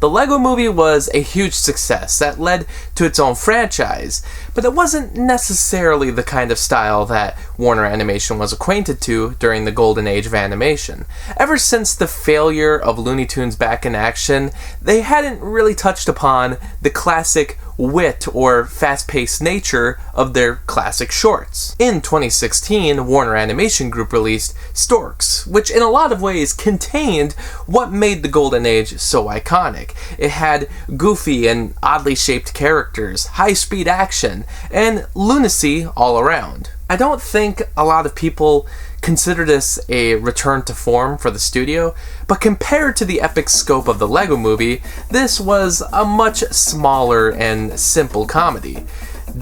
The Lego Movie was a huge success that led to its own franchise, but it wasn't necessarily the kind of style that Warner Animation was acquainted to during the golden age of animation. Ever since the failure of Looney Tunes Back in Action, they hadn't really touched upon the classic wit or fast-paced nature of their classic shorts. In 2016, Warner Animation Group released Storks, which in a lot of ways contained what made the golden age so iconic. It had goofy and oddly shaped characters, high-speed action, and lunacy all around. I don't think a lot of people consider this a return to form for the studio, but compared to the epic scope of the Lego Movie, this was a much smaller and simple comedy.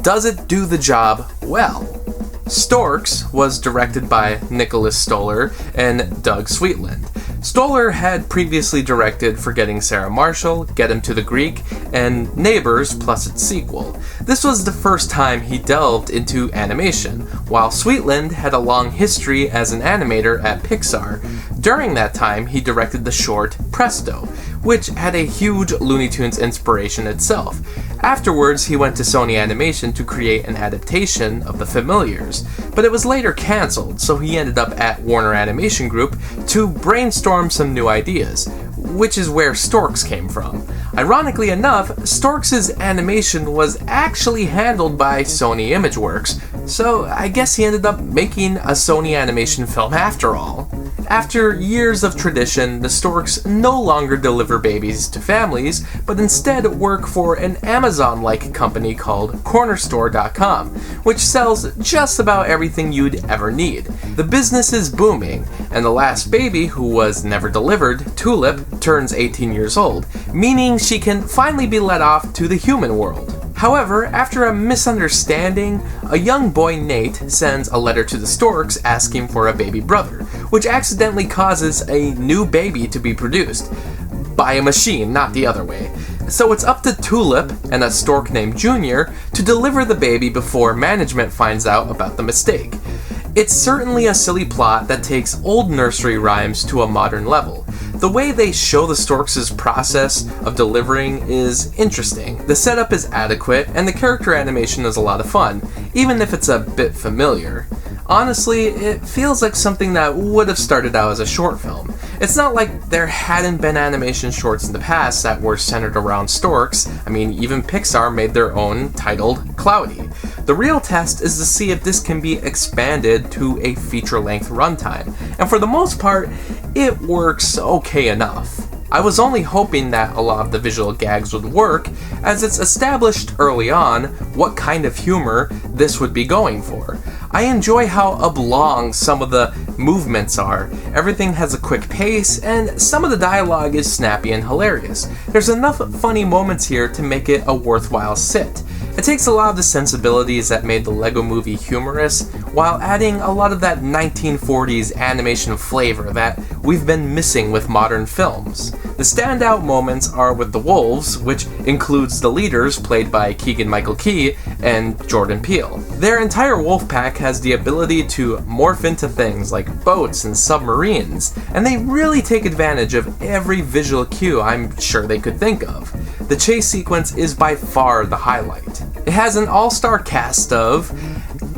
Does it do the job well? Storks was directed by Nicholas Stoller and Doug Sweetland. Stoller had previously directed Forgetting Sarah Marshall, Get Him to the Greek, and Neighbors plus its sequel. This was the first time he delved into animation, while Sweetland had a long history as an animator at Pixar. During that time, he directed the short Presto, which had a huge Looney Tunes inspiration itself. Afterwards, he went to Sony Animation to create an adaptation of The Familiars, but it was later cancelled, so he ended up at Warner Animation Group to brainstorm some new ideas, which is where Storks came from. Ironically enough, Storks' animation was actually handled by Sony Imageworks, so I guess he ended up making a Sony animation film after all. After years of tradition, the Storks no longer deliver babies to families, but instead work for an Amazon-like company called Cornerstore.com, which sells just about everything you'd ever need. The business is booming, and the last baby, who was never delivered, Tulip, turns 18 years old, meaning she can finally be let off to the human world. However, after a misunderstanding, a young boy, Nate, sends a letter to the Storks asking for a baby brother, which accidentally causes a new baby to be produced. By a machine, not the other way. So it's up to Tulip and a stork named Junior to deliver the baby before management finds out about the mistake. It's certainly a silly plot that takes old nursery rhymes to a modern level. The way they show the Storks' process of delivering is interesting. The setup is adequate, and the character animation is a lot of fun, even if it's a bit familiar. Honestly, it feels like something that would have started out as a short film. It's not like there hadn't been animation shorts in the past that were centered around storks. I mean, even Pixar made their own titled Cloudy. The real test is to see if this can be expanded to a feature-length runtime, and for the most part, it works okay enough. I was only hoping that a lot of the visual gags would work, as it's established early on what kind of humor this would be going for. I enjoy how oblong some of the movements are. Everything has a quick pace, and some of the dialogue is snappy and hilarious. There's enough funny moments here to make it a worthwhile sit. It takes a lot of the sensibilities that made the Lego Movie humorous, while adding a lot of that 1940s animation flavor that we've been missing with modern films. The standout moments are with the wolves, which includes the leaders played by Keegan-Michael Key and Jordan Peele. Their entire wolf pack has the ability to morph into things like boats and submarines, and they really take advantage of every visual cue I'm sure they could think of. The chase sequence is by far the highlight. It has an all-star cast of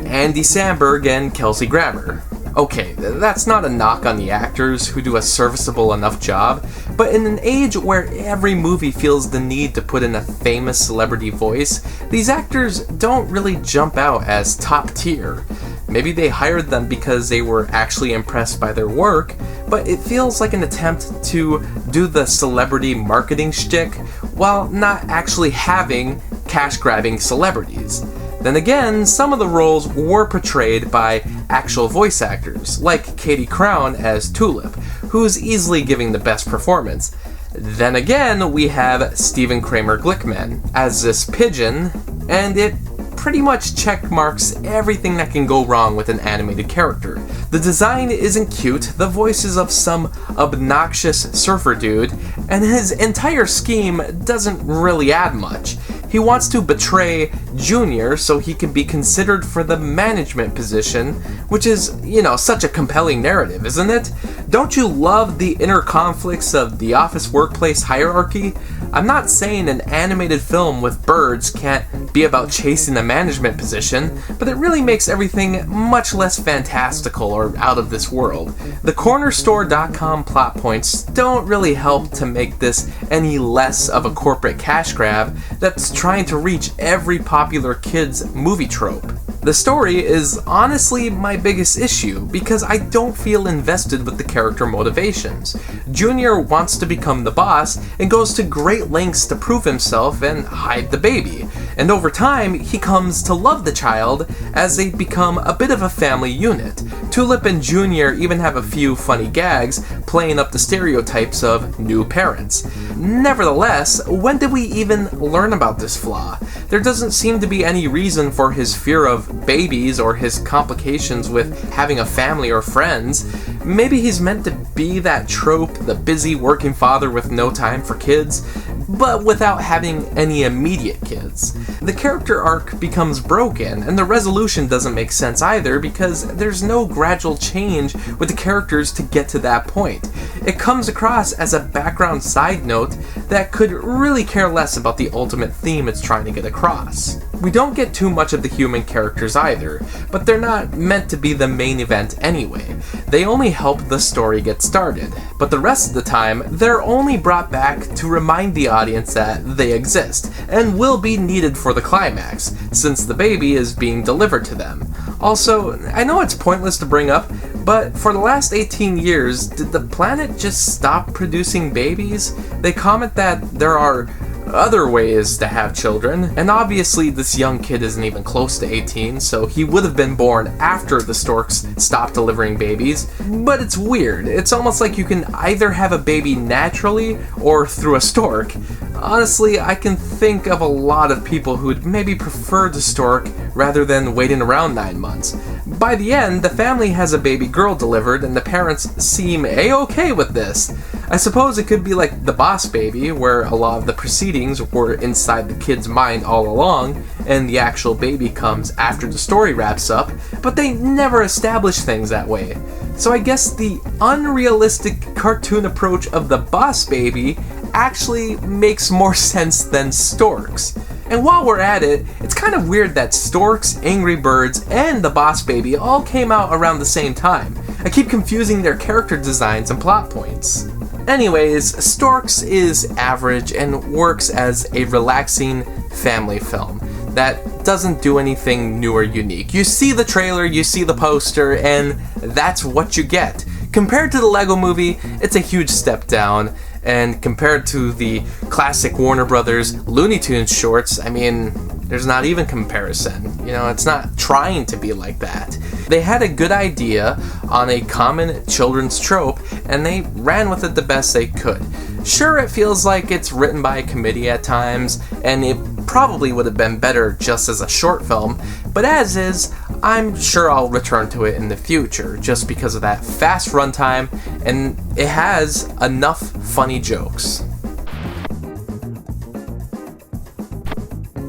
Andy Samberg and Kelsey Grammer. Okay, that's not a knock on the actors who do a serviceable enough job, but in an age where every movie feels the need to put in a famous celebrity voice, these actors don't really jump out as top tier. Maybe they hired them because they were actually impressed by their work, but it feels like an attempt to do the celebrity marketing shtick while not actually having cash-grabbing celebrities. Then again, some of the roles were portrayed by actual voice actors, like Katie Crown as Tulip, who's easily giving the best performance. Then again, we have Stephen Kramer Glickman as this pigeon, and it pretty much checkmarks everything that can go wrong with an animated character. The design isn't cute, the voice is of some obnoxious surfer dude, and his entire scheme doesn't really add much. He wants to betray Junior so he can be considered for the management position, which is, such a compelling narrative, isn't it? Don't you love the inner conflicts of the office workplace hierarchy? I'm not saying an animated film with birds can't be about chasing a management position, but it really makes everything much less fantastical or out of this world. The cornerstore.com plot points don't really help to make this any less of a corporate cash grab that's trying to reach every popular kids movie trope. The story is honestly my biggest issue because I don't feel invested with the character motivations. Junior wants to become the boss and goes to great lengths to prove himself and hide the baby. And over time, he comes to love the child as they become a bit of a family unit. Tulip and Junior even have a few funny gags playing up the stereotypes of new parents. Nevertheless, when did we even learn about this flaw? There doesn't seem to be any reason for his fear of babies or his complications with having a family or friends. Maybe he's meant to be that trope, the busy working father with no time for kids, but without having any immediate kids. The character arc becomes broken, and the resolution doesn't make sense either because there's no gradual change with the characters to get to that point. It comes across as a background side note that could really care less about the ultimate theme it's trying to get across. We don't get too much of the human characters either, but they're not meant to be the main event anyway. They only help the story get started, but the rest of the time, they're only brought back to remind the audience that they exist, and will be needed for the climax, since the baby is being delivered to them. Also, I know it's pointless to bring up, but for the last 18 years, did the planet just stop producing babies? They comment that there are other ways to have children, and obviously this young kid isn't even close to 18, so he would have been born after the Storks stopped delivering babies. But it's weird. It's almost like you can either have a baby naturally or through a stork. Honestly, I can think of a lot of people who'd maybe prefer the stork rather than waiting around 9 months. By the end, the family has a baby girl delivered and the parents seem a-okay with this. I suppose it could be like The Boss Baby, where a lot of the proceedings were inside the kid's mind all along, and the actual baby comes after the story wraps up, but they never establish things that way. So I guess the unrealistic cartoon approach of The Boss Baby actually makes more sense than Storks. And while we're at it, it's kind of weird that Storks, Angry Birds, and The Boss Baby all came out around the same time. I keep confusing their character designs and plot points. Anyways, Storks is average and works as a relaxing family film that doesn't do anything new or unique. You see the trailer, you see the poster, and that's what you get. Compared to the Lego Movie, it's a huge step down, and compared to the classic Warner Brothers Looney Tunes shorts, I mean, there's not even comparison. You know, it's not trying to be like that. They had a good idea on a common children's trope, and they ran with it the best they could. Sure, it feels like it's written by a committee at times, and it probably would have been better just as a short film, but as is, I'm sure I'll return to it in the future, just because of that fast runtime, and it has enough funny jokes.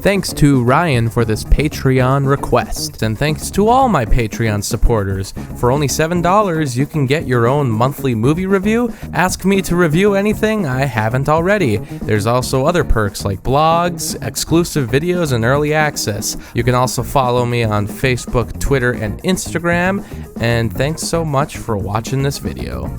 Thanks to Ryan for this Patreon request, and thanks to all my Patreon supporters. For only $7, you can get your own monthly movie review. Ask me to review anything I haven't already. There's also other perks like blogs, exclusive videos, and early access. You can also follow me on Facebook, Twitter, and Instagram, and thanks so much for watching this video.